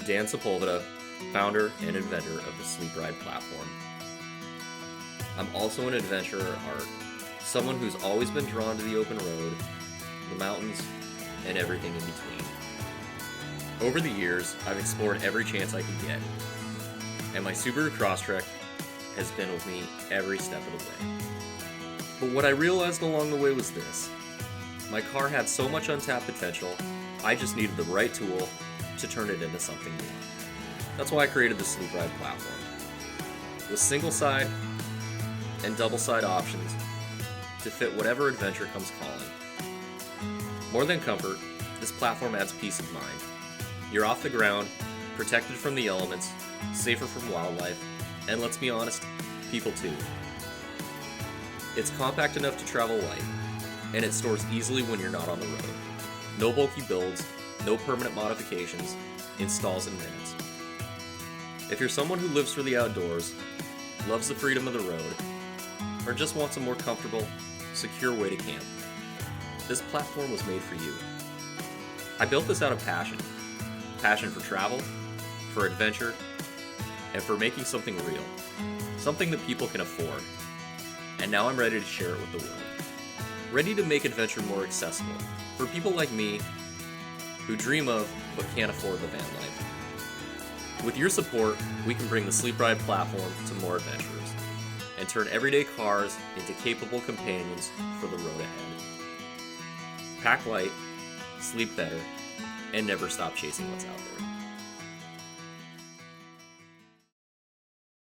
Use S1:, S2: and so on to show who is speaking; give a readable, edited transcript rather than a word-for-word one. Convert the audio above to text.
S1: Dan Sepulveda, founder and inventor of the Sleep Ride platform. I'm also an adventurer at heart, someone who's always been drawn to the open road, the mountains, and everything in between. Over the years, I've explored every chance I could get, and my Subaru Crosstrek has been with me every step of the way. But what I realized along the way was this: my car had so much untapped potential, I just needed the right tool to turn it into something more. That's why I created the Sleep Ride platform, with single side and double side options to fit whatever adventure comes calling. More than comfort, this platform adds peace of mind. You're off the ground, protected from the elements, safer from wildlife, and let's be honest, people too. It's compact enough to travel light, and it stores easily when you're not on the road. No bulky builds, no permanent modifications, installs in minutes. If you're someone who lives for the outdoors, loves the freedom of the road, or just wants a more comfortable, secure way to camp, this platform was made for you. I built this out of passion for travel, for adventure, and for making something real, something that people can afford. And now I'm ready to share it with the world. Ready to make adventure more accessible for people like me who dream of but can't afford the van life. With your support, we can bring the Sleep Ride platform to more adventurers and turn everyday cars into capable companions for the road ahead. Pack light, sleep better, and never stop chasing what's out there.